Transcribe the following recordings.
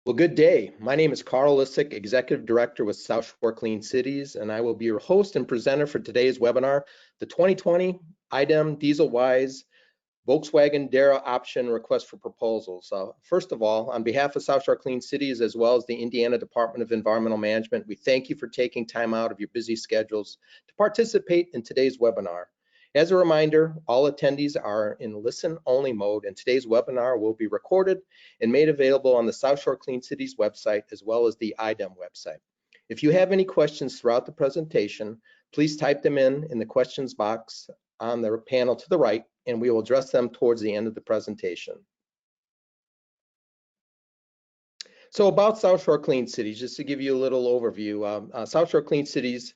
Well, good day. My name is Carl Lisek, Executive Director with South Shore Clean Cities, and I will be your host and presenter for today's webinar, the 2020 IDEM DieselWise Volkswagen DERA Option Request for Proposals. First of all, on behalf of South Shore Clean Cities, as well as the Indiana Department of Environmental Management, we thank you for taking time out of your busy schedules to participate in today's webinar. As a reminder, all attendees are in listen-only mode, and today's webinar will be recorded and made available on the South Shore Clean Cities website, as well as the IDEM website. If you have any questions throughout the presentation, please type them in the questions box on the panel to the right, and we will address them towards the end of the presentation. So about South Shore Clean Cities, just to give you a little overview, South Shore Clean Cities,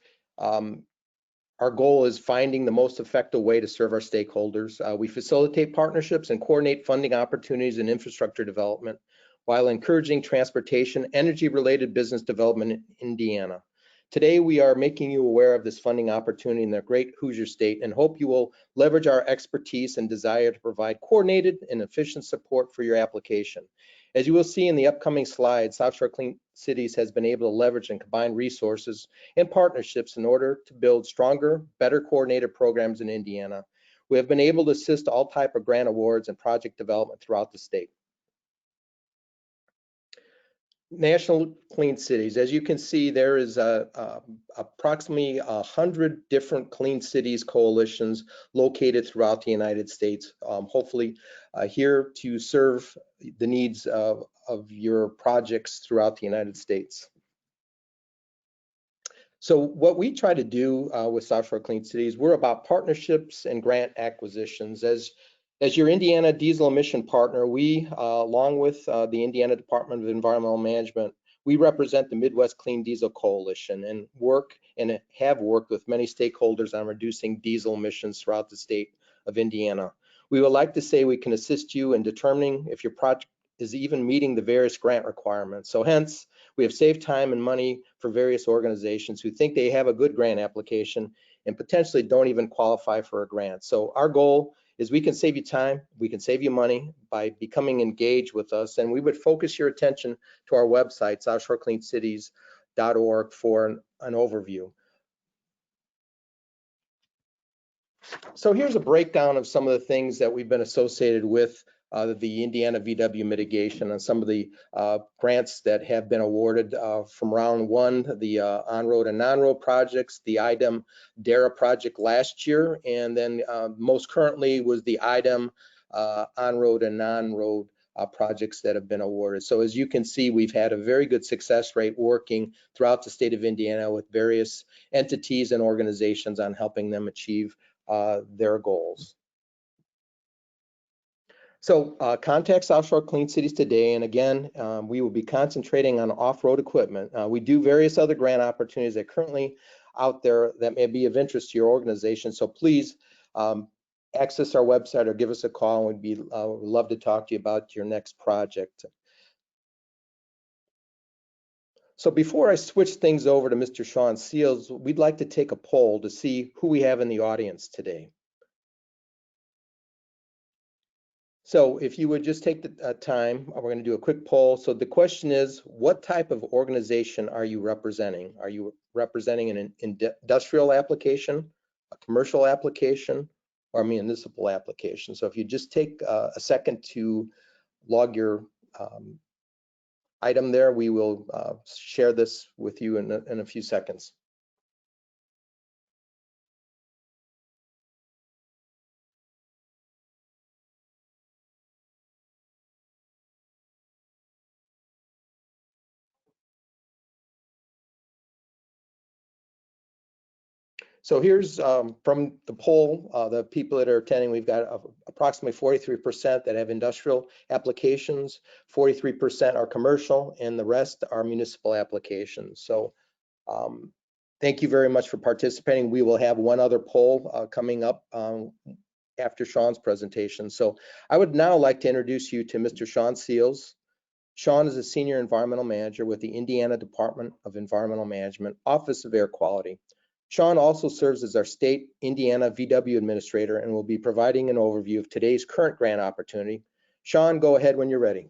our goal is finding the most effective way to serve our stakeholders. We facilitate partnerships and coordinate funding opportunities and infrastructure development while encouraging transportation, energy-related business development in Indiana. Today, we are making you aware of this funding opportunity in the great Hoosier state and hope you will leverage our expertise and desire to provide coordinated and efficient support for your application. As you will see in the upcoming slides, South Shore Clean Cities has been able to leverage and combine resources and partnerships in order to build stronger, better coordinated programs in Indiana. We have been able to assist all type of grant awards and project development throughout the state. National Clean Cities, as you can see, there is approximately 100 different clean cities coalitions located throughout the United States, hopefully here to serve the needs of your projects throughout the United States. So what we try to do with South Shore Clean Cities, we're about partnerships and grant acquisitions. As your Indiana diesel emission partner, we, along with the Indiana Department of Environmental Management, we represent the Midwest Clean Diesel Coalition and have worked with many stakeholders on reducing diesel emissions throughout the state of Indiana. We would like to say we can assist you in determining if your project is even meeting the various grant requirements. So hence, we have saved time and money for various organizations who think they have a good grant application and potentially don't even qualify for a grant. So our goal is we can save you time, we can save you money by becoming engaged with us, and we would focus your attention to our website, southshorecleancities.org, for an overview. So here's a breakdown of some of the things that we've been associated with the Indiana VW mitigation and some of the grants that have been awarded from round one, the on-road and non-road projects, the IDEM DERA project last year, and then most currently was the IDEM on-road and non-road projects that have been awarded. So as you can see, we've had a very good success rate working throughout the state of Indiana with various entities and organizations on helping them achieve their goals. So contact South Shore Clean Cities today, and again, we will be concentrating on off-road equipment. We do various other grant opportunities that are currently out there that may be of interest to your organization, so please access our website or give us a call, and we'd love to talk to you about your next project. So before I switch things over to Mr. Shawn Seals, we'd like to take a poll to see who we have in the audience today. So if you would just take the time, we're going to do a quick poll. So the question is, what type of organization are you representing? Are you representing an industrial application, a commercial application, or a municipal application? So if you just take a second to log your item there, we will share this with you in a few seconds. So here's from the poll, the people that are attending, we've got approximately 43% that have industrial applications, 43% are commercial, and the rest are municipal applications. So thank you very much for participating. We will have one other poll coming up after Shawn's presentation. So I would now like to introduce you to Mr. Shawn Seals. Shawn is a Senior Environmental Manager with the Indiana Department of Environmental Management, Office of Air Quality. Shawn also serves as our state Indiana VW administrator and will be providing an overview of today's current grant opportunity. Shawn, go ahead when you're ready.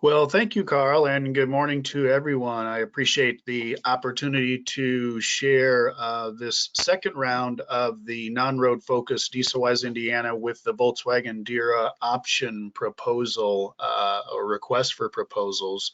Well, thank you, Carl, and good morning to everyone. I appreciate the opportunity to share this second round of the non-road focused DieselWise Indiana with the Volkswagen DERA Option proposal or request for proposals.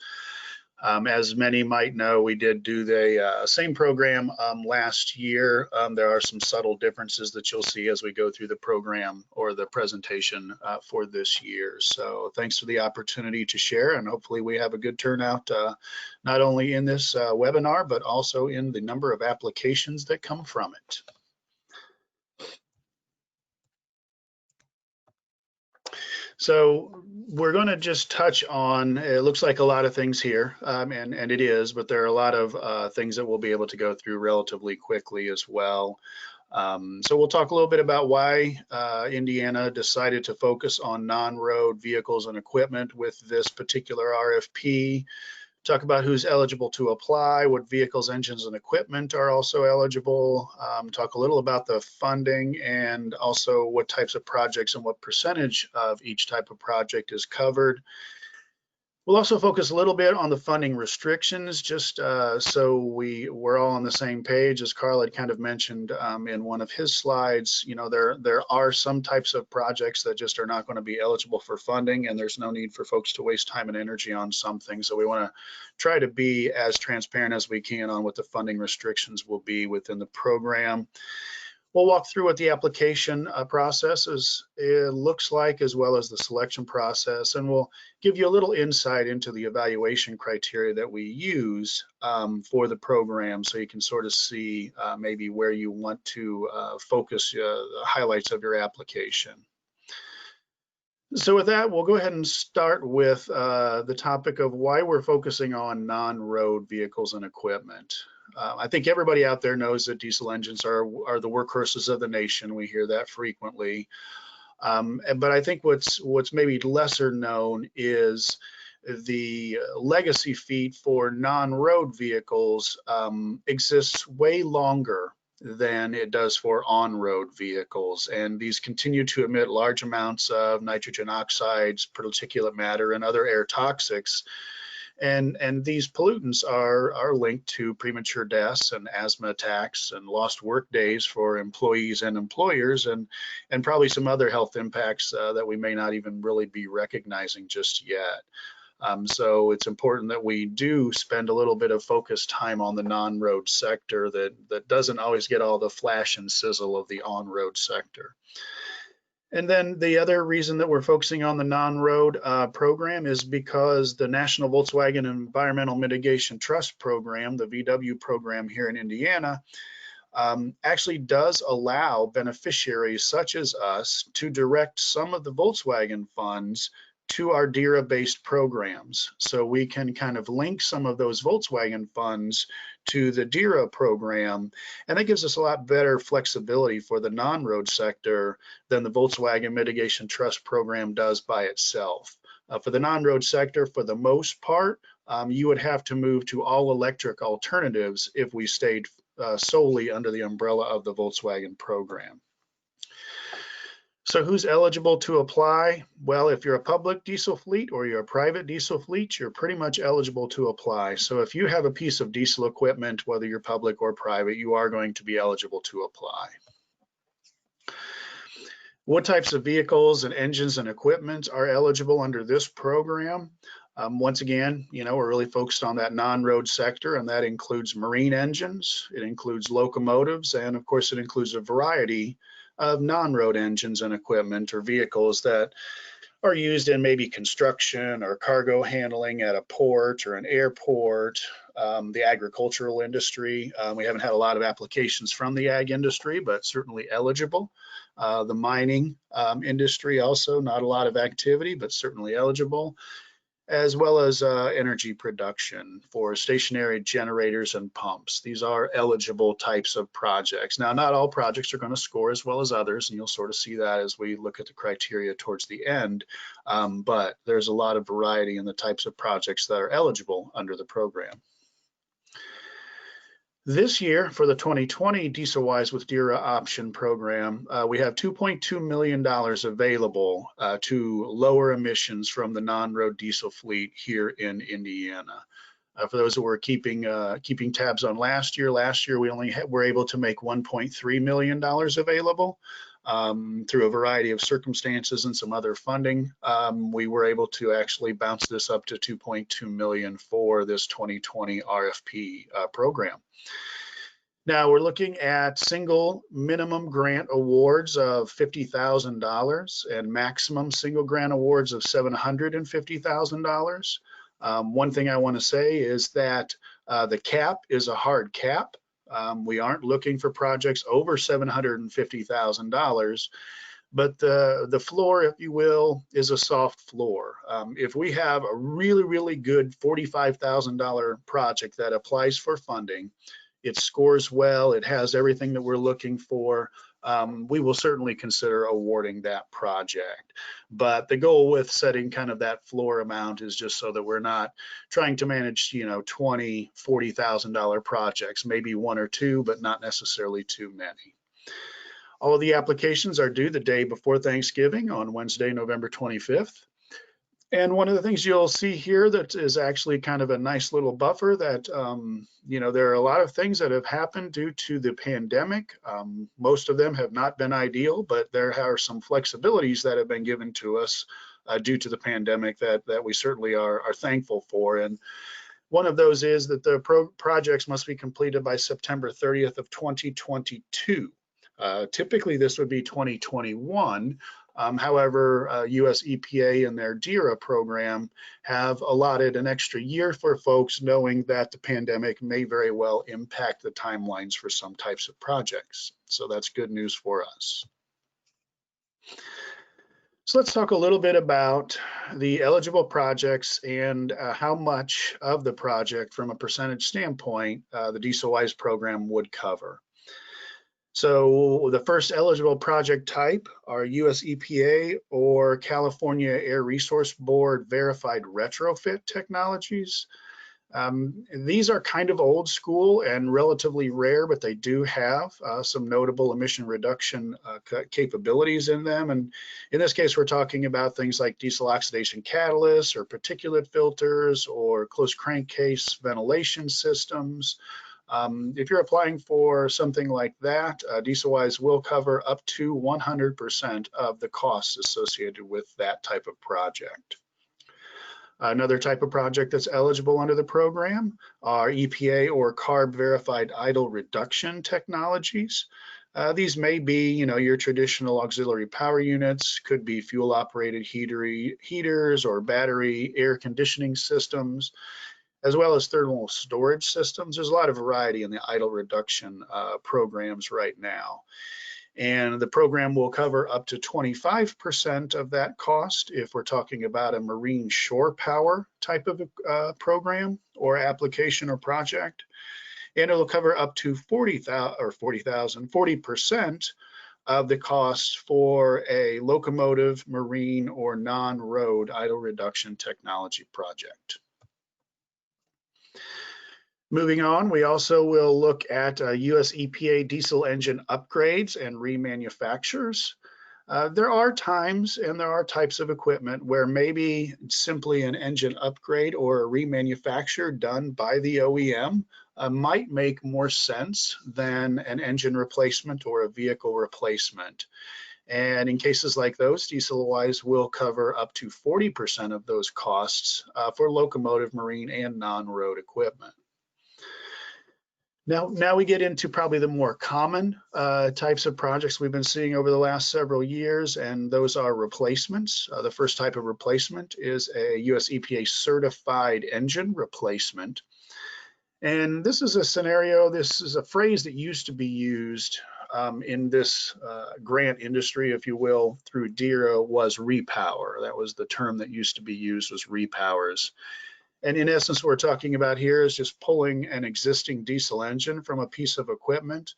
As many might know, we did do the same program last year. There are some subtle differences that you'll see as we go through the program or the presentation for this year. So thanks for the opportunity to share, and hopefully we have a good turnout, not only in this webinar, but also in the number of applications that come from it. So we're going to just touch on, it looks like a lot of things here, and it is, but there are a lot of things that we'll be able to go through relatively quickly as well. So we'll talk a little bit about why Indiana decided to focus on non-road vehicles and equipment with this particular RFP. Talk about who's eligible to apply, what vehicles, engines, and equipment are also eligible. Talk a little about the funding and also what types of projects and what percentage of each type of project is covered. We'll also focus a little bit on the funding restrictions, just so we're all on the same page. As Carl had kind of mentioned in one of his slides, you know, there are some types of projects that just are not going to be eligible for funding, and there's no need for folks to waste time and energy on something. So we want to try to be as transparent as we can on what the funding restrictions will be within the program. We'll walk through what the application process looks like, as well as the selection process, and we'll give you a little insight into the evaluation criteria that we use for the program, so you can sort of see maybe where you want to focus the highlights of your application. So with that, we'll go ahead and start with the topic of why we're focusing on non-road vehicles and equipment. I think everybody out there knows that diesel engines are the workhorses of the nation. We hear that frequently. But I think what's maybe lesser known is the legacy fleet for non-road vehicles exists way longer than it does for on-road vehicles. And these continue to emit large amounts of nitrogen oxides, particulate matter, and other air toxics. And these pollutants are linked to premature deaths and asthma attacks and lost work days for employees and employers, and probably some other health impacts that we may not even really be recognizing just yet. So it's important that we do spend a little bit of focused time on the non-road sector that doesn't always get all the flash and sizzle of the on-road sector. And then the other reason that we're focusing on the non-road program is because the National Volkswagen Environmental Mitigation Trust Program, the VW program here in Indiana, actually does allow beneficiaries such as us to direct some of the Volkswagen funds to our DERA-based programs. So we can kind of link some of those Volkswagen funds to the DERA program, and that gives us a lot better flexibility for the non-road sector than the Volkswagen Mitigation Trust Program does by itself. For the non-road sector, for the most part, you would have to move to all electric alternatives if we stayed solely under the umbrella of the Volkswagen program. So who's eligible to apply? Well, if you're a public diesel fleet or you're a private diesel fleet, you're pretty much eligible to apply. So if you have a piece of diesel equipment, whether you're public or private, you are going to be eligible to apply. What types of vehicles and engines and equipment are eligible under this program? Once again, you know, we're really focused on that non-road sector, and that includes marine engines, it includes locomotives, and of course it includes a variety of non-road engines and equipment or vehicles that are used in maybe construction or cargo handling at a port or an airport, the agricultural industry. We haven't had a lot of applications from the ag industry, but certainly eligible. The mining industry also, not a lot of activity, but certainly eligible, as well as energy production for stationary generators and pumps. These are eligible types of projects. Now, not all projects are going to score as well as others, and you'll sort of see that as we look at the criteria towards the end, but there's a lot of variety in the types of projects that are eligible under the program. This year, for the 2020 DieselWise with DERA Option program, we have $2.2 million available to lower emissions from the non-road diesel fleet here in Indiana. For those who were keeping tabs on last year we only were able to make $1.3 million available. Through a variety of circumstances and some other funding, we were able to actually bounce this up to 2.2 million for this 2020 RFP program. Now we're looking at single minimum grant awards of $50,000 and maximum single grant awards of $750,000. One thing I want to say is that the cap is a hard cap. We aren't looking for projects over $750,000, but the floor, if you will, is a soft floor. If we have a really, really good $45,000 project that applies for funding, it scores well, it has everything that we're looking for, we will certainly consider awarding that project. But the goal with setting kind of that floor amount is just so that we're not trying to manage, $20,000, $40,000 projects, maybe one or two, but not necessarily too many. All of the applications are due the day before Thanksgiving on Wednesday, November 25th. And one of the things you'll see here that is actually kind of a nice little buffer that, there are a lot of things that have happened due to the pandemic. Most of them have not been ideal, but there are some flexibilities that have been given to us due to the pandemic that we certainly are thankful for. And one of those is that the projects must be completed by September 30th of 2022. Typically, this would be 2021. However, US EPA and their DERA program have allotted an extra year for folks, knowing that the pandemic may very well impact the timelines for some types of projects. So that's good news for us. So let's talk a little bit about the eligible projects and how much of the project from a percentage standpoint the DieselWise program would cover. So the first eligible project type are US EPA or California Air Resource Board verified retrofit technologies. These are kind of old school and relatively rare, but they do have some notable emission reduction capabilities in them. And in this case, we're talking about things like diesel oxidation catalysts or particulate filters or close crankcase ventilation systems. If you're applying for something like that, DieselWise will cover up to 100% of the costs associated with that type of project. Another type of project that's eligible under the program are EPA or CARB verified idle reduction technologies. These may be, your traditional auxiliary power units, could be fuel operated heaters or battery air conditioning systems, as well as thermal storage systems. There's a lot of variety in the idle reduction programs right now. And the program will cover up to 25% of that cost if we're talking about a marine shore power type of program or application or project. And it'll cover up to 40% of the cost for a locomotive, marine, or non-road idle reduction technology project. Moving on, we also will look at US EPA diesel engine upgrades and remanufactures. There are times and there are types of equipment where maybe simply an engine upgrade or a remanufacture done by the OEM might make more sense than an engine replacement or a vehicle replacement. And in cases like those, DieselWise will cover up to 40% of those costs for locomotive, marine, and non-road equipment. Now we get into probably the more common types of projects we've been seeing over the last several years, and those are replacements. The first type of replacement is a US EPA certified engine replacement. And this is a scenario, this is a phrase that used to be used in this grant industry, if you will, through DERA, was repower. That was the term that used to be used, was repowers. And in essence, what we're talking about here is just pulling an existing diesel engine from a piece of equipment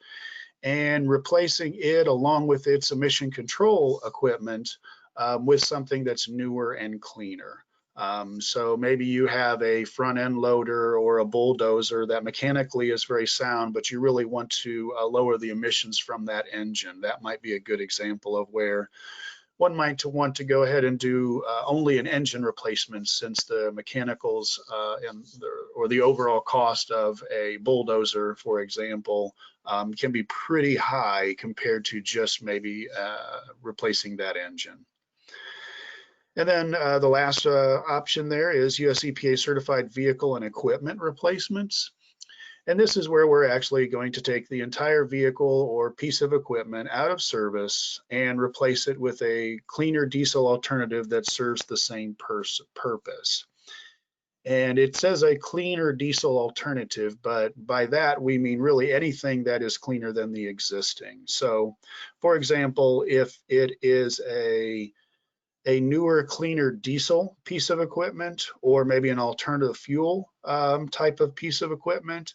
and replacing it along with its emission control equipment with something that's newer and cleaner. So maybe you have a front end loader or a bulldozer that mechanically is very sound, but you really want to lower the emissions from that engine. That might be a good example of where one might want to go ahead and do only an engine replacement, since the mechanicals or the overall cost of a bulldozer, for example, can be pretty high compared to just maybe replacing that engine. And then the last option there is US EPA certified vehicle and equipment replacements. And this is where we're actually going to take the entire vehicle or piece of equipment out of service and replace it with a cleaner diesel alternative that serves the same purpose. And it says a cleaner diesel alternative, but by that we mean really anything that is cleaner than the existing. So, for example, if it is a newer, cleaner diesel piece of equipment, or maybe an alternative fuel type of piece of equipment,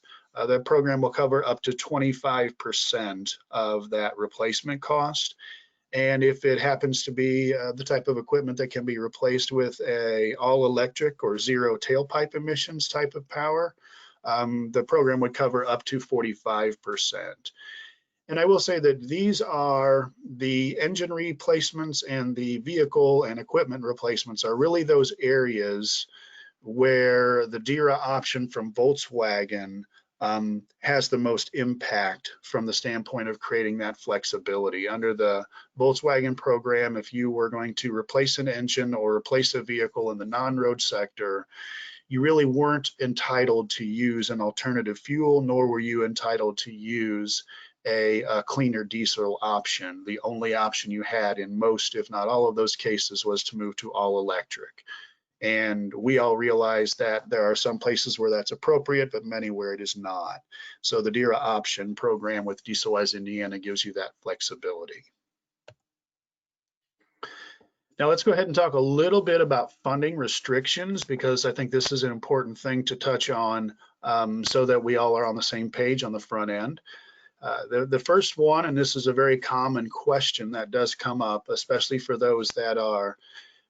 the program will cover up to 25% of that replacement cost. And if it happens to be the type of equipment that can be replaced with a all electric or zero tailpipe emissions type of power, the program would cover up to 45%. And I will say that these are the engine replacements, and the vehicle and equipment replacements are really those areas where the DERA option from Volkswagen has the most impact from the standpoint of creating that flexibility. Under the Volkswagen program, if you were going to replace an engine or replace a vehicle in the non-road sector, you really weren't entitled to use an alternative fuel, nor were you entitled to use a cleaner diesel option. The only option you had in most, if not all of those cases, was to move to all electric. And we all realize that there are some places where that's appropriate, but many where it is not. So the DERA option program with DieselWise Indiana gives you that flexibility. Now let's go ahead and talk a little bit about funding restrictions, because I think this is an important thing to touch on so that we all are on the same page on the front end. The first one, and this is a very common question that does come up, especially for those that are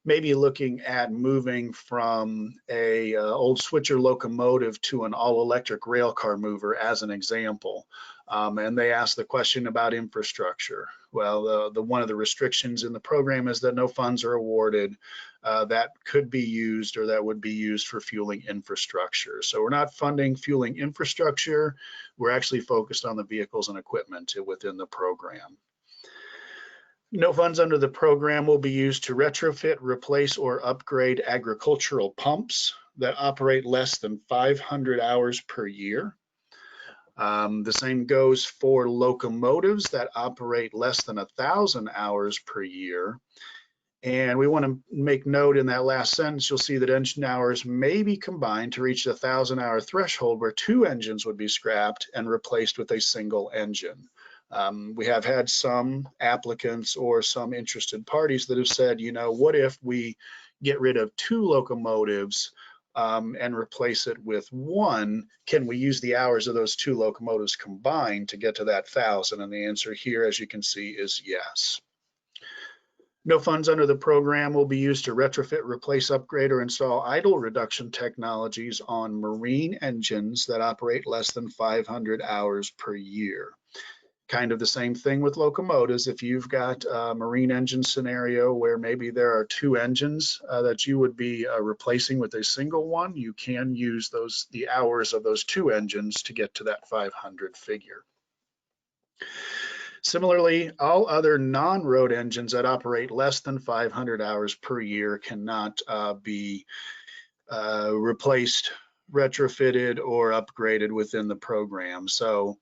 maybe looking at moving from a old switcher locomotive to an all-electric rail car mover, as an example. And they ask the question about infrastructure. Well, one of the restrictions in the program is that no funds are awarded that could be used, or that would be used for fueling infrastructure. So we're not funding fueling infrastructure. We're actually focused on the vehicles and equipment within the program. No funds under the program will be used to retrofit, replace, or upgrade agricultural pumps that operate less than 500 hours per year. The same goes for locomotives that operate less than 1,000 hours per year. And we want to make note in that last sentence, you'll see that engine hours may be combined to reach the 1,000-hour threshold, where 2 engines would be scrapped and replaced with a single engine. We have had some applicants or some interested parties that have said, you know, what if we get rid of 2 locomotives and replace it with 1? Can we use the hours of those 2 locomotives combined to get to that 1,000? And the answer here, as you can see, is yes. No funds under the program will be used to retrofit, replace, upgrade, or install idle reduction technologies on marine engines that operate less than 500 hours per year. Kind of the same thing with locomotives. If you've got a marine engine scenario where maybe there are 2 engines that you would be replacing with a single one, you can use the hours of those 2 engines to get to that 500 figure. Similarly, all other non-road engines that operate less than 500 hours per year cannot be replaced, retrofitted, or upgraded within the program. So,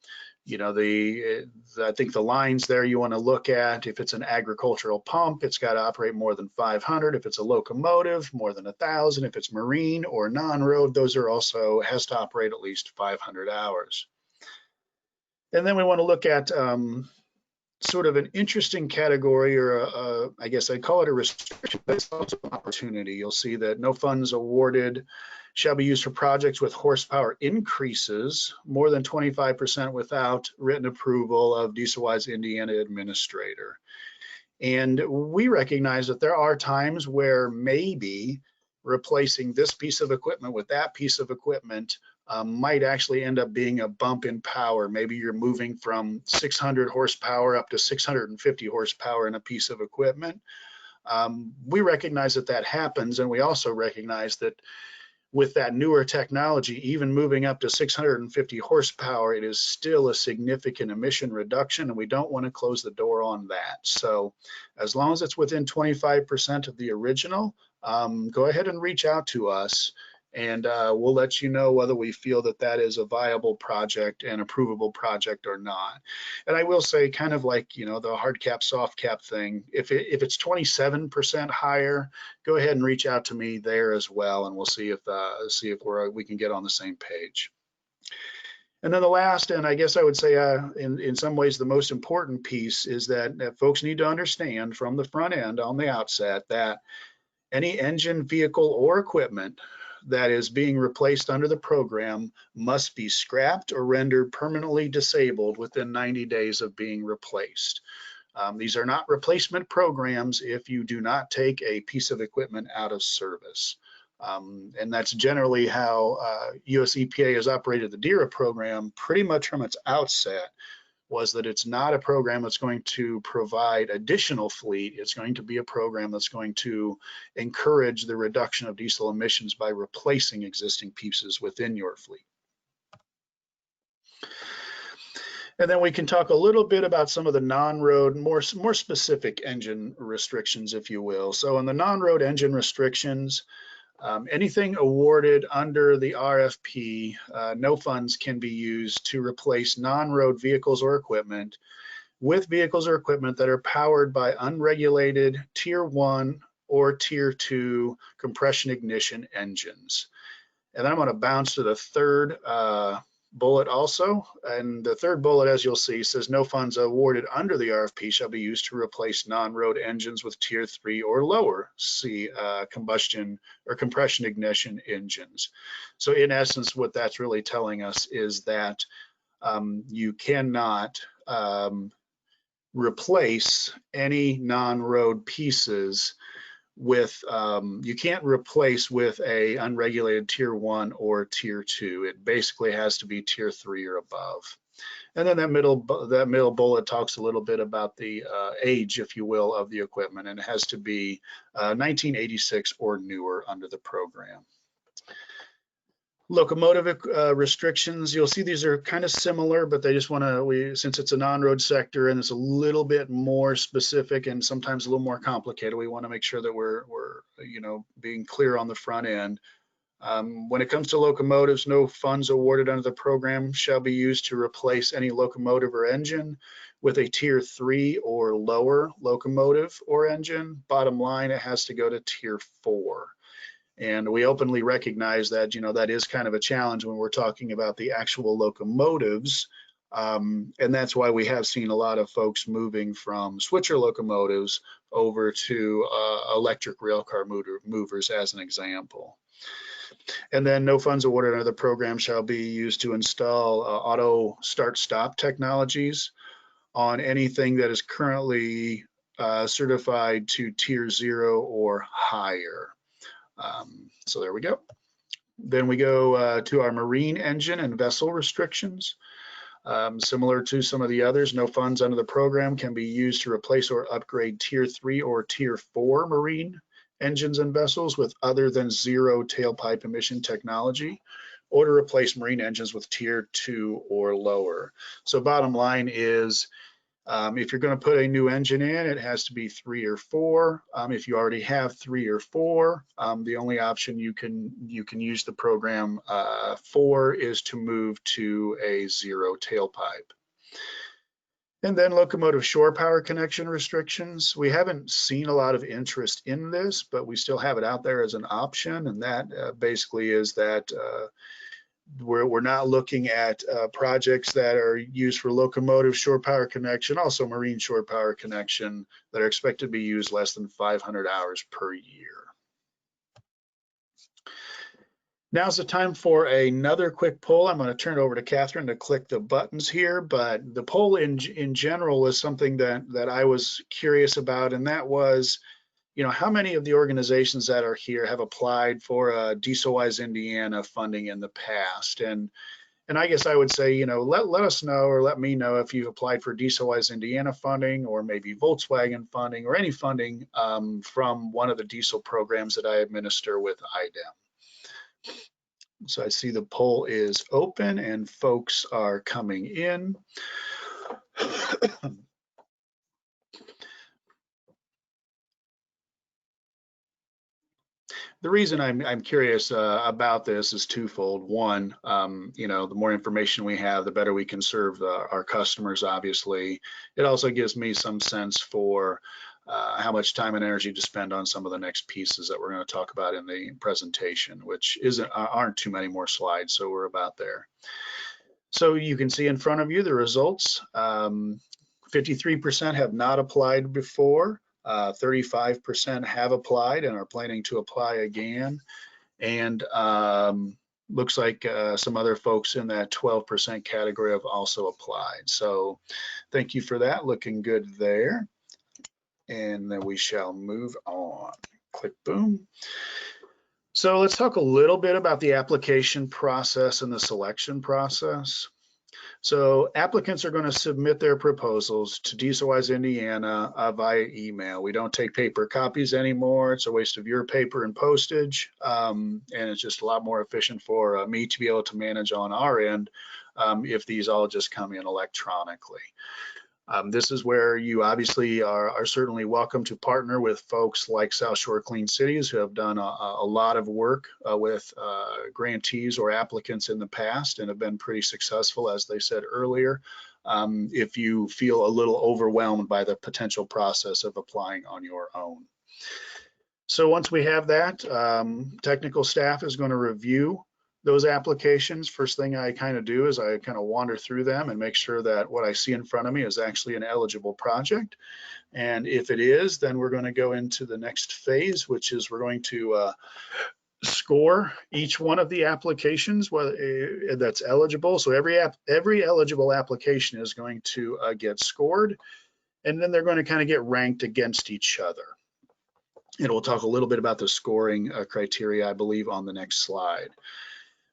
you know, I think the lines there you want to look at, if it's an agricultural pump, it's got to operate more than 500. If it's a locomotive, more than 1,000. If it's marine or non-road, those are also has to operate at least 500 hours. And then we want to look at sort of an interesting category, or I guess I'd call it a restriction, but it's also an opportunity. You'll see that no funds awarded shall be used for projects with horsepower increases more than 25% without written approval of DieselWise Indiana administrator. And we recognize that there are times where maybe replacing this piece of equipment with that piece of equipment might actually end up being a bump in power. Maybe you're moving from 600 horsepower up to 650 horsepower in a piece of equipment. We recognize that that happens, and we also recognize that with that newer technology, even moving up to 650 horsepower, it is still a significant emission reduction, and we don't want to close the door on that. So as long as it's within 25% of the original, go ahead and reach out to us, and we'll let you know whether we feel that that is a viable project and approvable project or not. And I will say, kind of like, you know, the hard cap, soft cap thing, if it's 27% higher, go ahead and reach out to me there as well, and we'll see if we can get on the same page. And then the last, and I guess I would say in some ways the most important piece, is that folks need to understand from the front end on the outset that any engine, vehicle, or equipment that is being replaced under the program must be scrapped or rendered permanently disabled within 90 days of being replaced. These are not replacement programs if you do not take a piece of equipment out of service. And that's generally how US EPA has operated the DERA program pretty much from its outset, was that it's not a program that's going to provide additional fleet. It's going to be a program that's going to encourage the reduction of diesel emissions by replacing existing pieces within your fleet. And then we can talk a little bit about some of the non-road, more specific engine restrictions, if you will. So in the non-road engine restrictions, anything awarded under the RFP, no funds can be used to replace non-road vehicles or equipment with vehicles or equipment that are powered by unregulated Tier 1 or Tier 2 compression ignition engines. And then I'm going to bounce to the third bullet also. And the third bullet, as you'll see, says no funds awarded under the RFP shall be used to replace non-road engines with Tier 3 or lower combustion or compression ignition engines. So in essence, what that's really telling us is that you cannot replace any non-road pieces with, you can't replace with a unregulated Tier 1 or Tier 2. It basically has to be Tier 3 or above. And then that middle bullet talks a little bit about the age, if you will, of the equipment, and it has to be 1986 or newer under the program. Locomotive restrictions, you'll see these are kind of similar, but they just want to, since it's a non-road sector and it's a little bit more specific and sometimes a little more complicated, we want to make sure that we're you know, being clear on the front end. When it comes to locomotives, no funds awarded under the program shall be used to replace any locomotive or engine with a Tier 3 or lower locomotive or engine. Bottom line, it has to go to Tier 4. And we openly recognize that, you know, that is kind of a challenge when we're talking about the actual locomotives. And that's why we have seen a lot of folks moving from switcher locomotives over to electric railcar movers as an example. And then no funds awarded under the program shall be used to install auto start-stop technologies on anything that is currently certified to Tier 0 or higher. So there we go. Then we go to our marine engine and vessel restrictions. Similar to some of the others, no funds under the program can be used to replace or upgrade Tier 3 or Tier 4 marine engines and vessels with other than zero tailpipe emission technology, or to replace marine engines with Tier 2 or lower. So bottom line is, if you're going to put a new engine in, it has to be 3 or 4. If you already have 3 or 4, the only option you can use the program for is to move to a zero tailpipe. And then locomotive shore power connection restrictions. We haven't seen a lot of interest in this, but we still have it out there as an option. And that basically is that we're not looking at projects that are used for locomotive shore power connection, also marine shore power connection, that are expected to be used less than 500 hours per year. Now's the time for another quick poll. I'm going to turn it over to Catherine to click the buttons here, but the poll in general was something that I was curious about, and that was, how many of the organizations that are here have applied for DieselWise Indiana funding in the past? And I guess I would say, let us know, or let me know if you've applied for DieselWise Indiana funding, or maybe Volkswagen funding, or any funding from one of the diesel programs that I administer with IDEM. So I see the poll is open and folks are coming in. The reason I'm curious about this is twofold. One, the more information we have, the better we can serve our customers, obviously. It also gives me some sense for how much time and energy to spend on some of the next pieces that we're going to talk about in the presentation, which aren't too many more slides, so we're about there. So you can see in front of you the results. 53% have not applied before. 35% have applied and are planning to apply again. And looks like some other folks in that 12% category have also applied. So thank you for that. Looking good there. And then we shall move on. Click boom. So let's talk a little bit about the application process and the selection process. So applicants are going to submit their proposals to DieselWise Indiana via email. We don't take paper copies anymore. It's a waste of your paper and postage, and it's just a lot more efficient for me to be able to manage on our end if these all just come in electronically. This is where you obviously are certainly welcome to partner with folks like South Shore Clean Cities, who have done a lot of work with grantees or applicants in the past and have been pretty successful, as they said earlier, if you feel a little overwhelmed by the potential process of applying on your own. So once we have that, technical staff is going to review those applications. First thing I kind of do is I kind of wander through them and make sure that what I see in front of me is actually an eligible project. And if it is, then we're going to go into the next phase, which is we're going to score each one of the applications that's eligible. So every eligible application is going to get scored, and then they're going to kind of get ranked against each other. And we'll talk a little bit about the scoring criteria, I believe, on the next slide.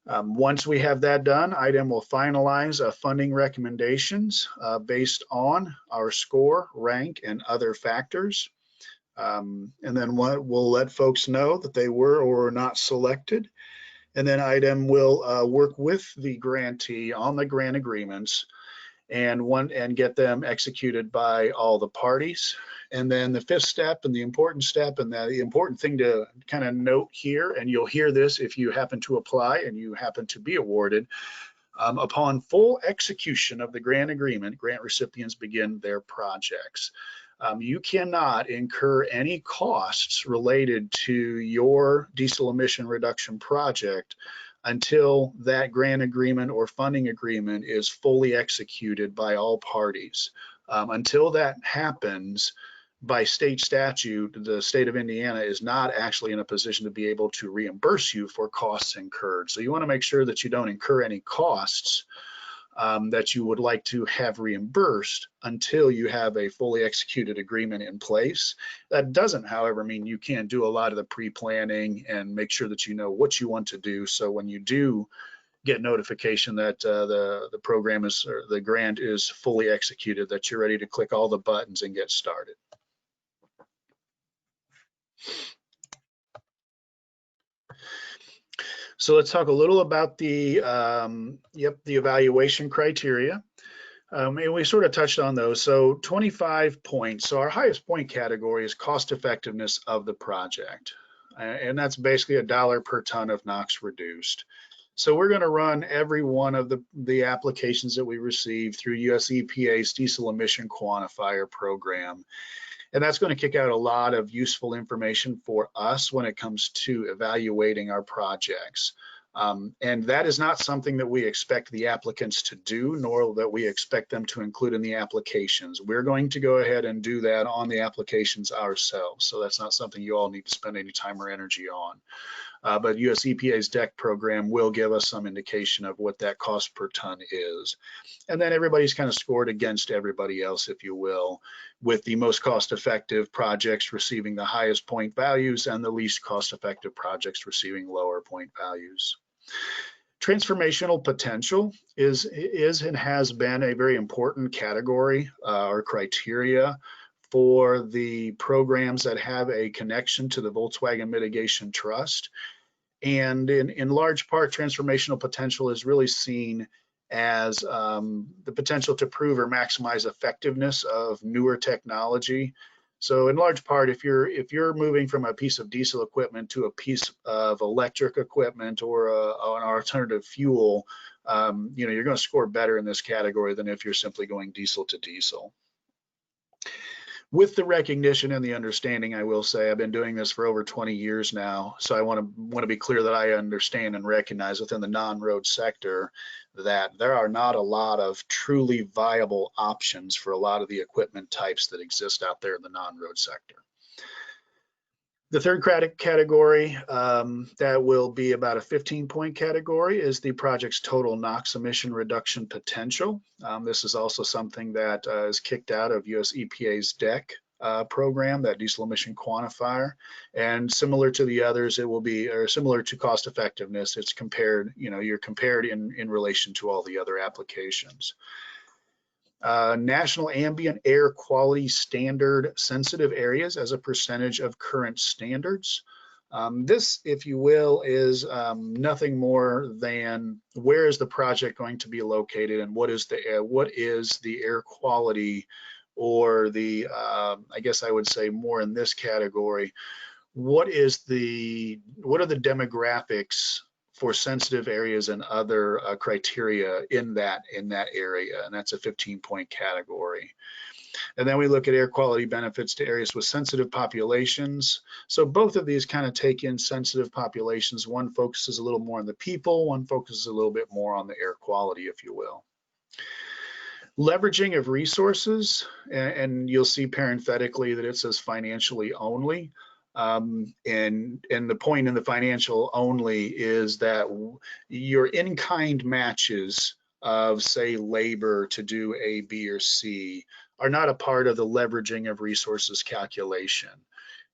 Once we have that done, IDEM will finalize funding recommendations based on our score, rank, and other factors. And then we'll let folks know that they were or were not selected. And then IDEM will work with the grantee on the grant agreements and get them executed by all the parties. And then the fifth step and the important thing to kind of note here, and you'll hear this if you happen to apply and you happen to be awarded, upon full execution of the grant agreement, grant recipients begin their projects. You cannot incur any costs related to your diesel emission reduction project until that grant agreement or funding agreement is fully executed by all parties. Until that happens, by state statute, the state of Indiana is not actually in a position to be able to reimburse you for costs incurred. So you want to make sure that you don't incur any costs that you would like to have reimbursed until you have a fully executed agreement in place. That doesn't, however, mean you can't do a lot of the pre-planning and make sure that you know what you want to do. So when you do get notification that the program is, or the grant is fully executed, that you're ready to click all the buttons and get started. So let's talk a little about the evaluation criteria. And we sort of touched on those. So 25 points. So our highest point category is cost effectiveness of the project. And that's basically $1 per ton of NOx reduced. So we're going to run every one of the applications that we receive through US EPA's diesel emission quantifier program. And that's going to kick out a lot of useful information for us when it comes to evaluating our projects. And that is not something that we expect the applicants to do, nor that we expect them to include in the applications. We're going to go ahead and do that on the applications ourselves. So that's not something you all need to spend any time or energy on. But US EPA's DEC program will give us some indication of what that cost per ton is. And then everybody's kind of scored against everybody else, if you will, with the most cost-effective projects receiving the highest point values and the least cost-effective projects receiving lower point values. Transformational potential is and has been a very important category or criteria for the programs that have a connection to the Volkswagen Mitigation Trust. And in large part, transformational potential is really seen as the potential to prove or maximize effectiveness of newer technology. So in large part, if you're moving from a piece of diesel equipment to a piece of electric equipment or an alternative fuel, you're going to score better in this category than if you're simply going diesel to diesel. With the recognition and the understanding, I will say I've been doing this for over 20 years now, so I want to be clear that I understand and recognize within the non-road sector that there are not a lot of truly viable options for a lot of the equipment types that exist out there in the non-road sector. The third category that will be about a 15-point category is the project's total NOx emission reduction potential. This is also something that is kicked out of US EPA's DEC program, that diesel emission quantifier. And similar to the others, it will be, or similar to cost effectiveness, it's compared, you're compared in relation to all the other applications. National Ambient Air Quality Standard sensitive areas as a percentage of current standards. This, if you will, is nothing more than where is the project going to be located and what is the air quality, or the I guess I would say more in this category, what are the demographics for sensitive areas and other criteria in that area, and that's a 15-point category. And then we look at air quality benefits to areas with sensitive populations. So both of these kind of take in sensitive populations. One focuses a little more on the people, one focuses a little bit more on the air quality, if you will. Leveraging of resources, and you'll see parenthetically that it says financially only. And the point in the financial only is that your in-kind matches of, say, labor to do A, B, or C are not a part of the leveraging of resources calculation.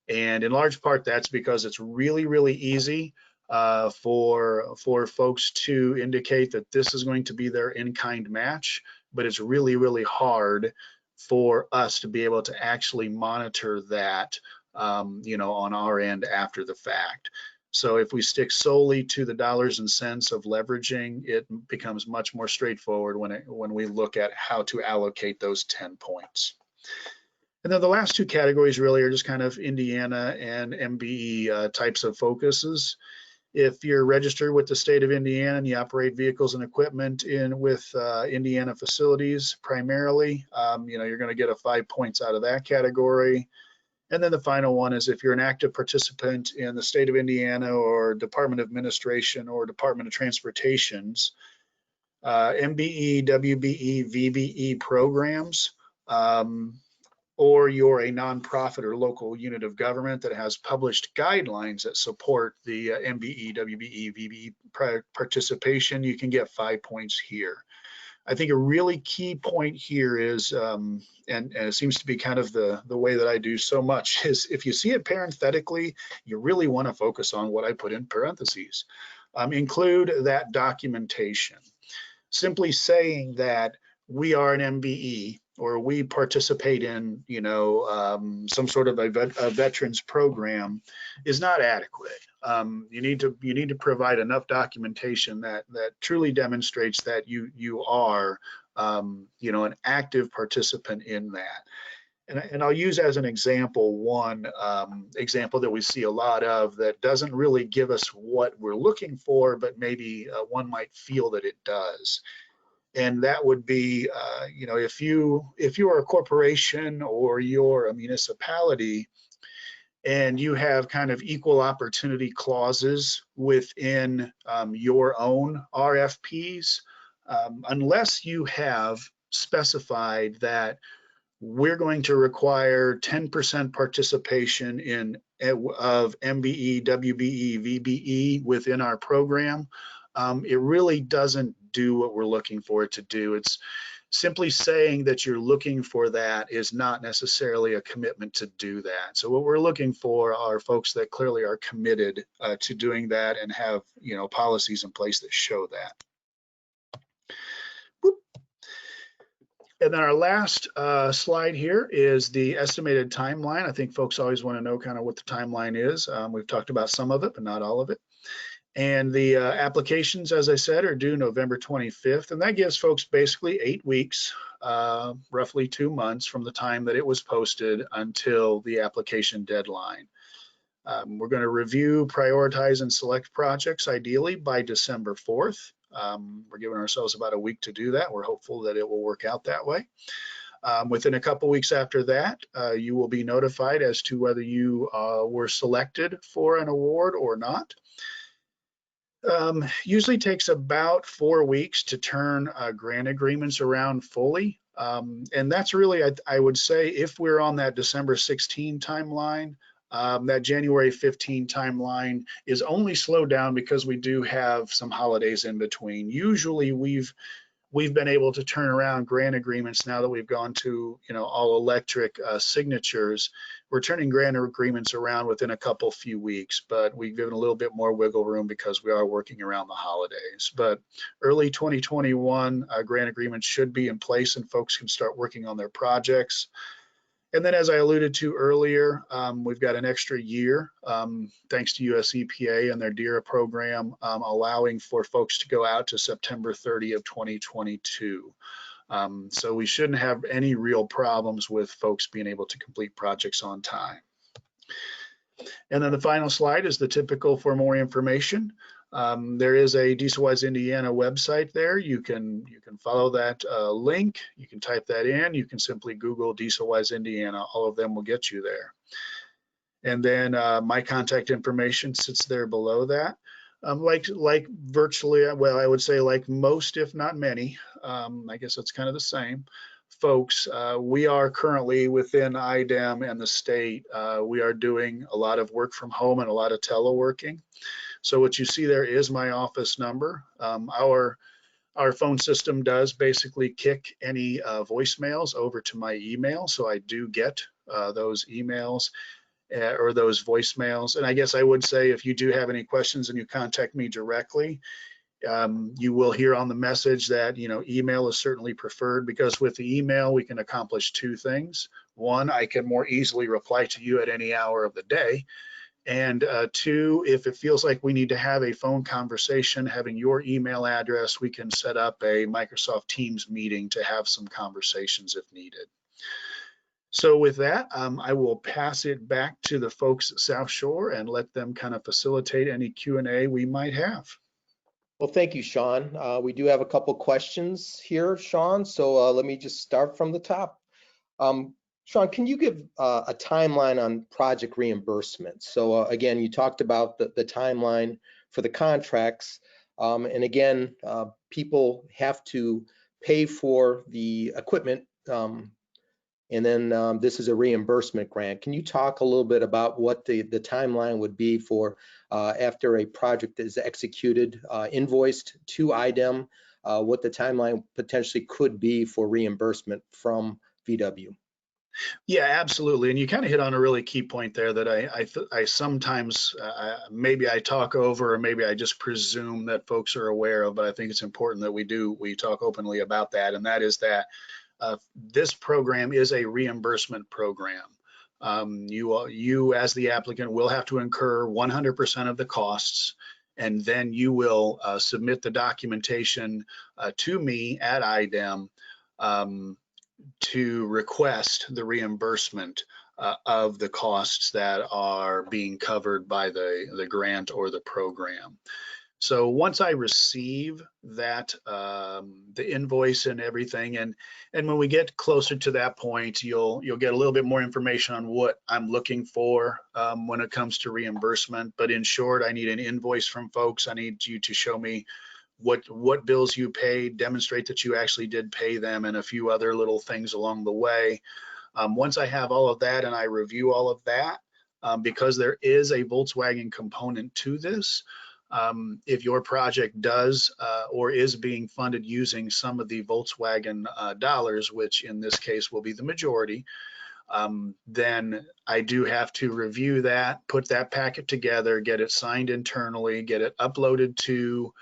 And in large part, that's because it's really, really easy for folks to indicate that this is going to be their in-kind match, but it's really, really hard for us to be able to actually monitor that on our end after the fact. So if we stick solely to the dollars and cents of leveraging, it becomes much more straightforward when we look at how to allocate those 10 points. And then the last two categories really are just kind of Indiana and MBE types of focuses. If you're registered with the state of Indiana and you operate vehicles and equipment with Indiana facilities primarily, you're going to get 5 points out of that category. And then the final one is if you're an active participant in the state of Indiana or Department of Administration or Department of Transportation's MBE, WBE, VBE programs, or you're a nonprofit or local unit of government that has published guidelines that support the MBE, WBE, VBE participation, you can get 5 points here. I think a really key point here is, and it seems to be kind of the way that I do so much, is if you see it parenthetically, you really want to focus on what I put in parentheses. Include that documentation. Simply saying that we are an MBE or we participate in, some sort of a veterans program is not adequate. You need to provide enough documentation that truly demonstrates that you are, an active participant in that. And I'll use as an example one example that we see a lot of that doesn't really give us what we're looking for, but maybe one might feel that it does. And that would be, if you are a corporation or you're a municipality and you have kind of equal opportunity clauses within your own RFPs, unless you have specified that we're going to require 10% participation of MBE, WBE, VBE within our program, it really doesn't do what we're looking for it to do. It's simply saying that you're looking for that is not necessarily a commitment to do that. So what we're looking for are folks that clearly are committed to doing that and have, you know, policies in place that show that. Whoop. And then our last slide here is the estimated timeline. I think folks always want to know kind of what the timeline is. We've talked about some of it, but not all of it. And the applications, as I said, are due November 25th, and that gives folks basically 8 weeks, roughly 2 months from the time that it was posted until the application deadline. We're going to review, prioritize, and select projects ideally by December 4th. We're giving ourselves about a week to do that. We're hopeful that it will work out that way. Within a couple weeks after that, you will be notified as to whether you were selected for an award or not. Usually takes about 4 weeks to turn grant agreements around fully. And that's really, I would say, if we're on that December 16 timeline, that January 15 timeline is only slowed down because we do have some holidays in between. Usually we've been able to turn around grant agreements now that we've gone to, you know, all electric signatures. We're turning grant agreements around within a few weeks, but we've given a little bit more wiggle room because we are working around the holidays. But early 2021 grant agreements should be in place and folks can start working on their projects. And then, as I alluded to earlier, we've got an extra year, thanks to US EPA and their DERA program, allowing for folks to go out to September 30 of 2022. So we shouldn't have any real problems with folks being able to complete projects on time. And then the final slide is the typical for more information. There is a DieselWise Indiana website there. You can follow that link. You can type that in. You can simply Google DieselWise Indiana. All of them will get you there. And then my contact information sits there below that. Like virtually, well, I would say like most, if not many, I guess that's kind of the same, folks, we are currently within IDEM and the state. We are doing a lot of work from home and a lot of teleworking. So what you see there is my office number. Our phone system does basically kick any voicemails over to my email. So I do get those emails or those voicemails. And I guess I would say if you do have any questions and you contact me directly, you will hear on the message that, you know, email is certainly preferred, because with the email we can accomplish 2 things. 1, I can more easily reply to you at any hour of the day. And 2, if it feels like we need to have a phone conversation, having your email address, we can set up a Microsoft Teams meeting to have some conversations if needed. So with that, I will pass it back to the folks at South Shore and let them kind of facilitate any Q&A we might have. Well, thank you, Shawn. We do have a couple questions here, Shawn. So let me just start from the top. Shawn, can you give a timeline on project reimbursement? So again, you talked about the timeline for the contracts. And again, people have to pay for the equipment, and then this is a reimbursement grant. Can you talk a little bit about what the timeline would be for after a project is executed, invoiced to IDEM, what the timeline potentially could be for reimbursement from VW? Yeah, absolutely. And you kind of hit on a really key point there that I sometimes, maybe I talk over, or maybe I just presume that folks are aware of, but I think it's important that we talk openly about that. And that is that this program is a reimbursement program. You as the applicant will have to incur 100% of the costs, and then you will submit the documentation to me at IDEM to request the reimbursement of the costs that are being covered by the grant or the program. So once I receive that, the invoice and everything, and when we get closer to that point, you'll get a little bit more information on what I'm looking for when it comes to reimbursement. But in short, I need an invoice from folks. I need you to show me what bills you paid, demonstrate that you actually did pay them, and a few other little things along the way. Once I have all of that and I review all of that, because there is a Volkswagen component to this, If your project does or is being funded using some of the Volkswagen dollars, which in this case will be the majority, then I do have to review that, put that packet together, get it signed internally, get it uploaded to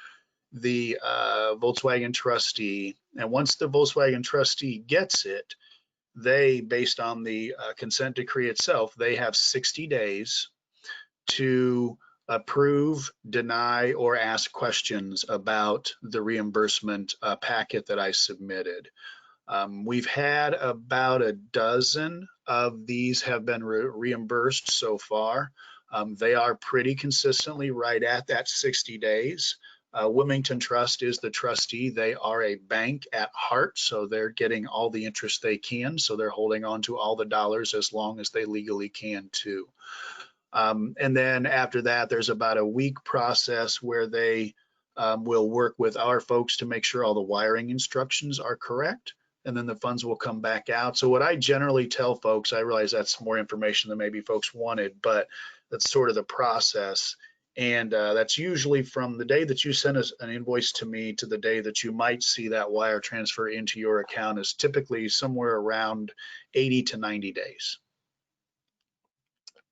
the Volkswagen trustee. And once the Volkswagen trustee gets it, they, based on the consent decree itself, they have 60 days to approve, deny, or ask questions about the reimbursement packet that I submitted. We've had about a dozen of these have been reimbursed so far. They are pretty consistently right at that 60 days. Wilmington Trust is the trustee. They are a bank at heart, so they're getting all the interest they can. So they're holding on to all the dollars as long as they legally can too. And then after that, there's about a week process where they will work with our folks to make sure all the wiring instructions are correct. And then the funds will come back out. So what I generally tell folks, I realize that's more information than maybe folks wanted, but that's sort of the process. And that's usually from the day that you send us an invoice to me to the day that you might see that wire transfer into your account is typically somewhere around 80 to 90 days.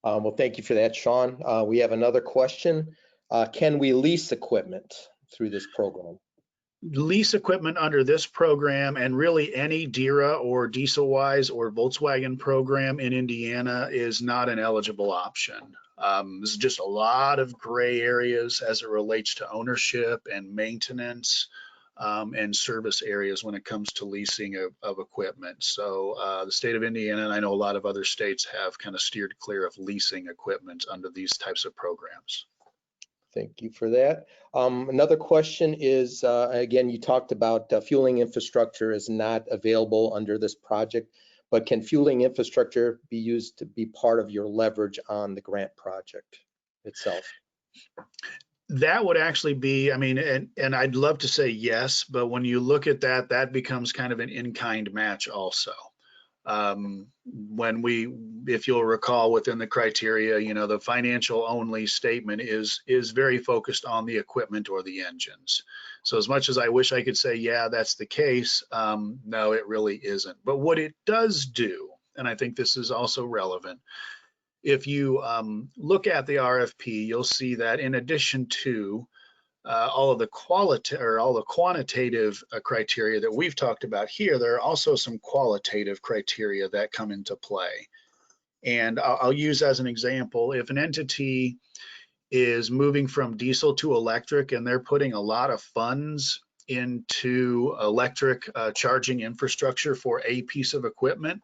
Well, thank you for that, Shawn. We have another question. Can we lease equipment through this program? Lease equipment under this program, and really any DERA or DieselWise or Volkswagen program in Indiana, is not an eligible option. There's just a lot of gray areas as it relates to ownership and maintenance and service areas when it comes to leasing of equipment. So the state of Indiana, and I know a lot of other states, have kind of steered clear of leasing equipment under these types of programs. Thank you for that. Another question is, again, you talked about fueling infrastructure is not available under this project, but can fueling infrastructure be used to be part of your leverage on the grant project itself? That would actually be, I mean, and I'd love to say yes, but when you look at that, that becomes kind of an in-kind match also. If you'll recall within the criteria, you know, the financial only statement is very focused on the equipment or the engines. So as much as I wish I could say, yeah, that's the case, no, it really isn't. But what it does do, and I think this is also relevant, if you look at the RFP, you'll see that in addition to all of the quantitative criteria that we've talked about here, there are also some qualitative criteria that come into play. And I'll use as an example, if an entity is moving from diesel to electric and they're putting a lot of funds into electric charging infrastructure for a piece of equipment,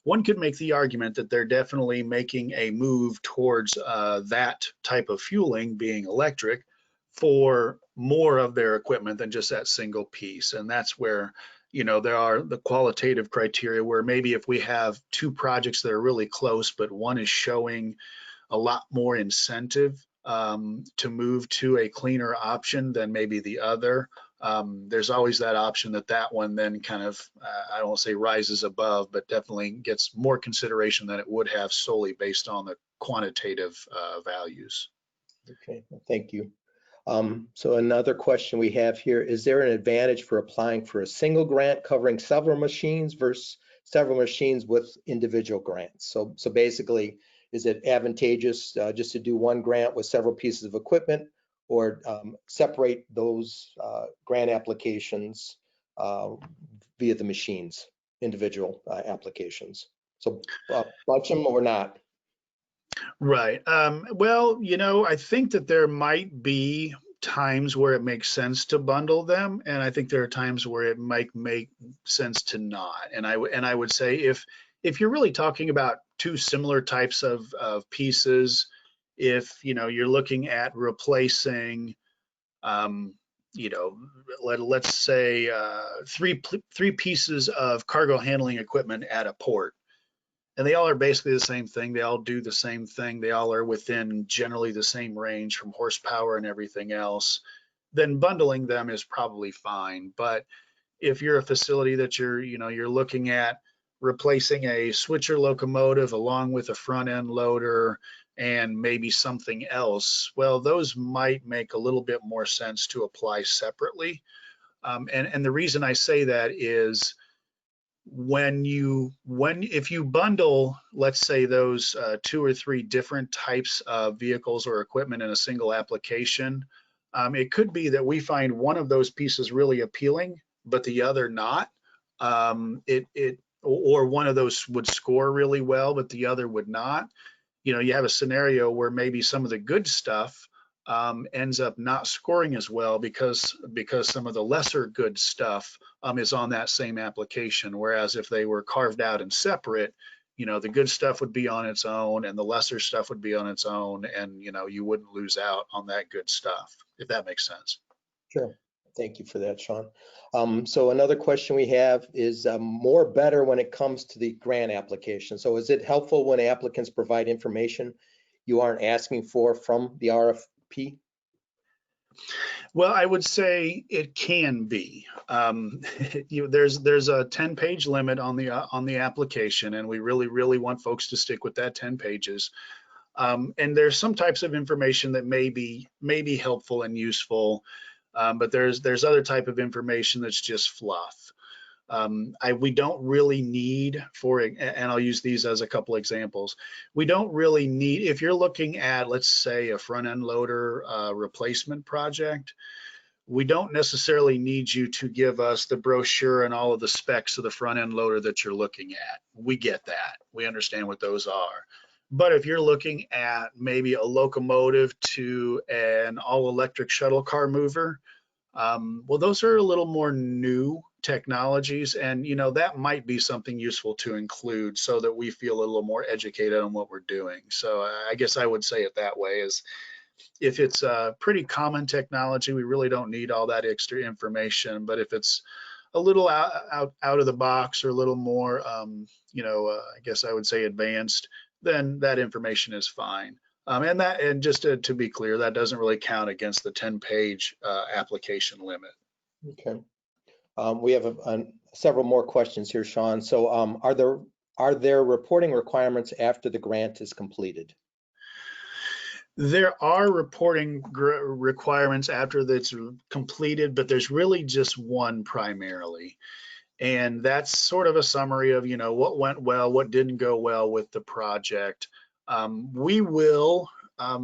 one could make the argument that they're definitely making a move towards that type of fueling, being electric, for more of their equipment than just that single piece. And that's where, you know, there are the qualitative criteria where maybe if we have two projects that are really close, but one is showing a lot more incentive to move to a cleaner option than maybe the other, there's always that option that one then kind of, I don't want to say rises above, but definitely gets more consideration than it would have solely based on the quantitative values. Okay, well, thank you. So another question we have here, is there an advantage for applying for a single grant covering several machines versus several machines with individual grants? So basically, is it advantageous just to do one grant with several pieces of equipment, or separate those grant applications via the machines, individual applications? So bunch them or not? Right. Well, you know, I think that there might be times where it makes sense to bundle them, and I think there are times where it might make sense to not. And I would say if you're really talking about two similar types of pieces, if you know you're looking at replacing, you know, let's say three pieces of cargo handling equipment at a port, and they all are basically the same thing. They all do the same thing. They all are within generally the same range from horsepower and everything else. Then bundling them is probably fine. But if you're a facility that you're looking at replacing a switcher locomotive along with a front end loader and maybe something else, well, those might make a little bit more sense to apply separately. And the reason I say that is if you bundle, let's say, those 2 or 3 different types of vehicles or equipment in a single application, it could be that we find one of those pieces really appealing, but the other not. Or one of those would score really well, but the other would not. You have a scenario where maybe some of the good stuff ends up not scoring as well because some of the lesser good stuff is on that same application. Whereas if they were carved out and separate, the good stuff would be on its own and the lesser stuff would be on its own, and you wouldn't lose out on that good stuff, if that makes sense. Sure. Thank you for that, Shawn. So another question we have is more better when it comes to the grant application. So is it helpful when applicants provide information you aren't asking for from the RFP? Well, I would say it can be. There's a 10-page limit on the application, and we really want folks to stick with that 10 pages. And there's some types of information that may be helpful and useful, but there's other type of information that's just fluff. We don't really need and I'll use these as a couple examples. We don't really need, if you're looking at, let's say, a front end loader replacement project, we don't necessarily need you to give us the brochure and all of the specs of the front end loader that you're looking at. We get that. We understand what those are. But if you're looking at maybe a locomotive to an all electric shuttle car mover, well, those are a little more new technologies, and that might be something useful to include so that we feel a little more educated on what we're doing. So I guess I would say it that way, is if it's a pretty common technology, we really don't need all that extra information. But if it's a little out of the box or a little more, I guess I would say advanced, then that information is fine. And just to be clear, that doesn't really count against the 10-page application limit. Okay. We have several more questions here, Shawn. So are there reporting requirements after the grant is completed? There are reporting requirements after that's completed, but there's really just one primarily. And that's sort of a summary of, what went well, what didn't go well with the project. We will,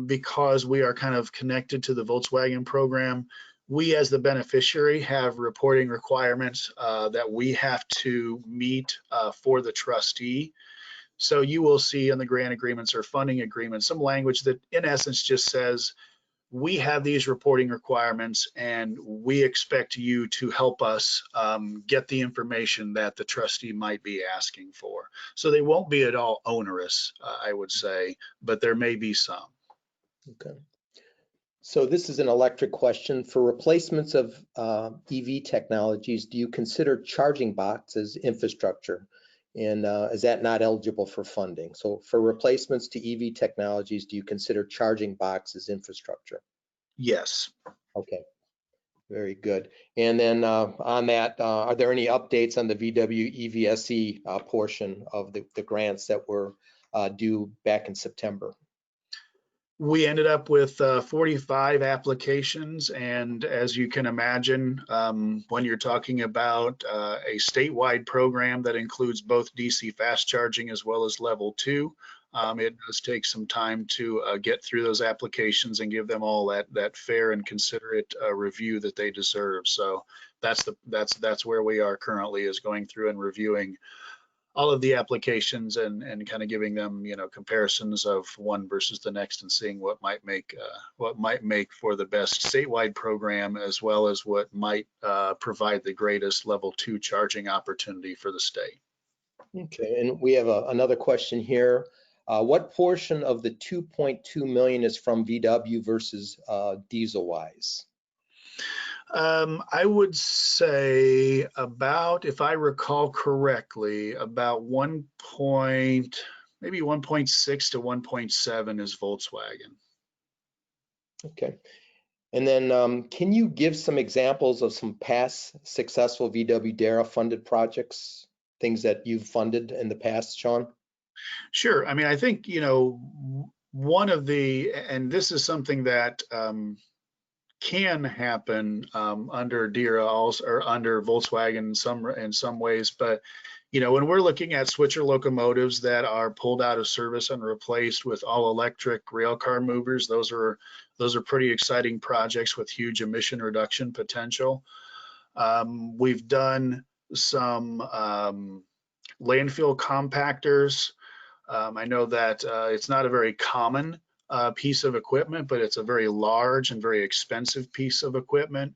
because we are kind of connected to the Volkswagen program, we as the beneficiary have reporting requirements that we have to meet for the trustee. So you will see in the grant agreements or funding agreements some language that in essence just says, we have these reporting requirements and we expect you to help us get the information that the trustee might be asking for. So they won't be at all onerous, I would say, but there may be some. Okay. So this is an electric question. For replacements of EV technologies, do you consider charging boxes infrastructure? And is that not eligible for funding? So for replacements to EV technologies, do you consider charging boxes infrastructure? Yes. Okay, very good. And then on that, are there any updates on the VW EVSE portion of the grants that were due back in September? We ended up with 45 applications, and as you can imagine, when you're talking about a statewide program that includes both DC fast charging as well as level 2, it does take some time to get through those applications and give them all that fair and considerate review that they deserve. So that's where we are currently, is going through and reviewing all of the applications and kind of giving them, comparisons of one versus the next and seeing what might make for the best statewide program, as well as what might provide the greatest level 2 charging opportunity for the state. Okay, and we have another question here. What portion of the 2.2 million is from VW versus DieselWise? I would say about, if I recall correctly, about maybe 1.6 to 1.7 is Volkswagen. Okay. And then can you give some examples of some past successful VW DERA funded projects, things that you've funded in the past, Shawn? Sure. I mean, I think, one of the, and this is something that can happen under DERA also, or under Volkswagen in some ways, but when we're looking at switcher locomotives that are pulled out of service and replaced with all electric rail car movers, those are pretty exciting projects with huge emission reduction potential. We've done some landfill compactors. I know that it's not a very common piece of equipment, but it's a very large and very expensive piece of equipment.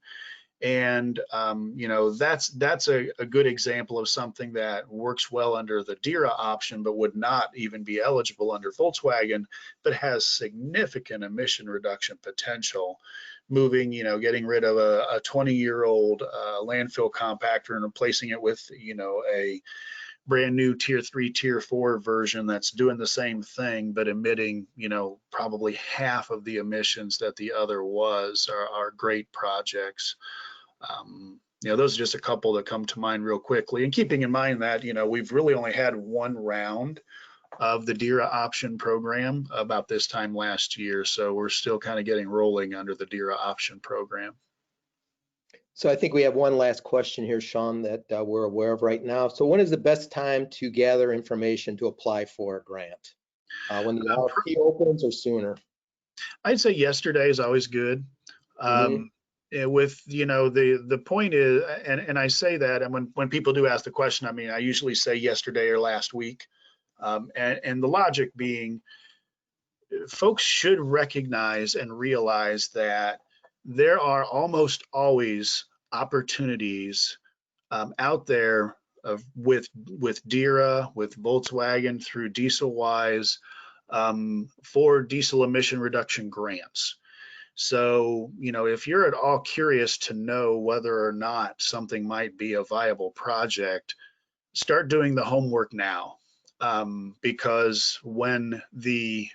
And that's a good example of something that works well under the DERA option, but would not even be eligible under Volkswagen, but has significant emission reduction potential. Moving, getting rid of a 20-year-old landfill compactor and replacing it with, a brand new tier 3, tier 4 version that's doing the same thing, but emitting, probably half of the emissions that the other was, are great projects. Those are just a couple that come to mind real quickly. And keeping in mind that, we've really only had one round of the DERA option program about this time last year. So we're still kind of getting rolling under the DERA option program. So I think we have one last question here, Shawn, that we're aware of right now. So when is the best time to gather information to apply for a grant? When the RFP opens or sooner? I'd say yesterday is always good. With the point is, and I say that, and when people do ask the question, I usually say yesterday or last week, and the logic being, folks should recognize and realize that there are almost always opportunities out there with DERA, with Volkswagen through DieselWise for diesel emission reduction grants. So, if you're at all curious to know whether or not something might be a viable project, start doing the homework now, because when the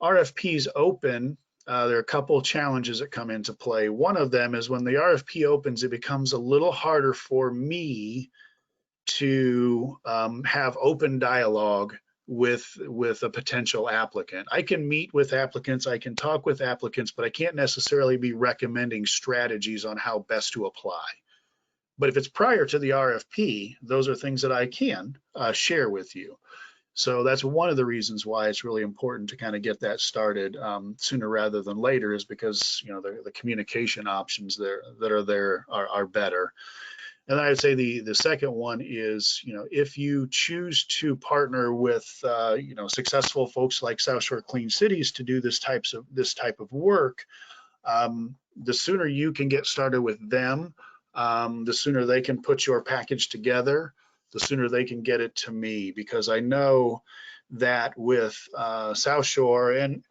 RFPs open, there are a couple of challenges that come into play. One of them is when the RFP opens, it becomes a little harder for me to have open dialogue with a potential applicant. I can meet with applicants, I can talk with applicants, but I can't necessarily be recommending strategies on how best to apply. But if it's prior to the RFP, those are things that I can share with you. So that's one of the reasons why it's really important to kind of get that started sooner rather than later, is because the communication options that are there are better. And I would say the second one is, if you choose to partner with successful folks like South Shore Clean Cities to do this type of work, the sooner you can get started with them, the sooner they can put your package together, the sooner they can get it to me, because I know that with South Shore and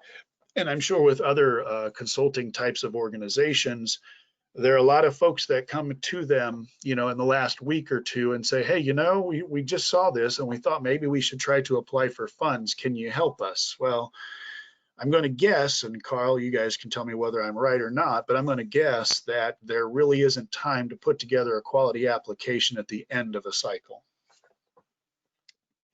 I'm sure with other consulting types of organizations, there are a lot of folks that come to them, in the last week or two and say, hey, we just saw this and we thought maybe we should try to apply for funds. Can you help us? Well, I'm going to guess, and Carl, you guys can tell me whether I'm right or not, but I'm going to guess that there really isn't time to put together a quality application at the end of a cycle.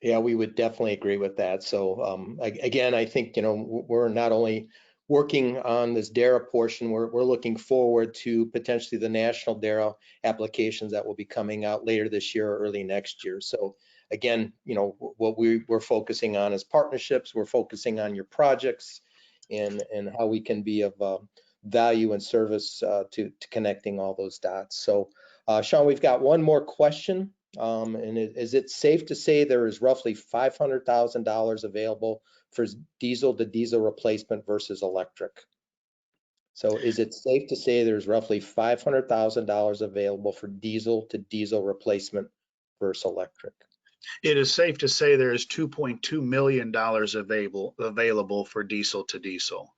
Yeah, we would definitely agree with that. So again, I think, we're not only working on this DERA portion, we're looking forward to potentially the national DERA applications that will be coming out later this year or early next year. So again, what we're focusing on is partnerships. We're focusing on your projects and how we can be of value and service to connecting all those dots. So Shawn, we've got one more question. And is it safe to say there is roughly $500,000 available for diesel to diesel replacement versus electric? So is it safe to say there's roughly $500,000 available for diesel to diesel replacement versus electric? It is safe to say there is $2.2 million available for diesel to diesel.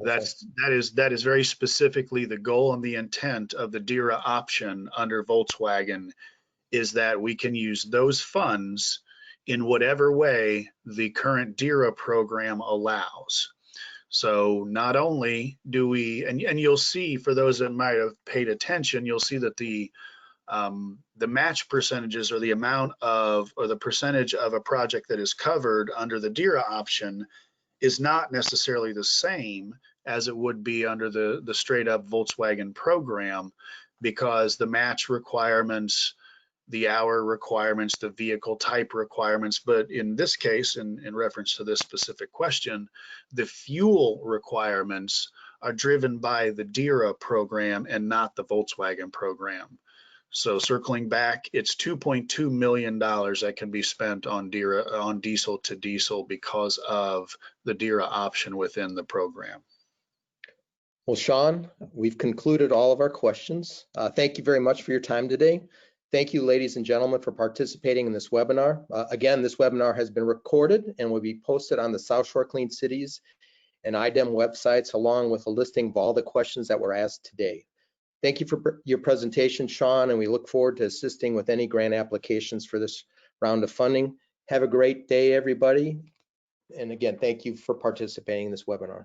That is very specifically the goal and the intent of the DERA option under Volkswagen, is that we can use those funds in whatever way the current DERA program allows. So not only do we, and you'll see, for those that might have paid attention, you'll see that the match percentages, or the amount of, or the percentage of a project that is covered under the DERA option, is not necessarily the same as it would be under the straight up Volkswagen program, because the match requirements, the hour requirements, the vehicle type requirements, but in this case, in reference to this specific question, the fuel requirements are driven by the DERA program and not the Volkswagen program. So circling back, it's $2.2 million that can be spent on DERA, on diesel to diesel, because of the DERA option within the program. Well, Shawn, we've concluded all of our questions. Thank you very much for your time today. Thank you, ladies and gentlemen, for participating in this webinar. Again, this webinar has been recorded and will be posted on the South Shore Clean Cities and IDEM websites, along with a listing of all the questions that were asked today. Thank you for your presentation, Shawn, and we look forward to assisting with any grant applications for this round of funding. Have a great day, everybody. And again, thank you for participating in this webinar.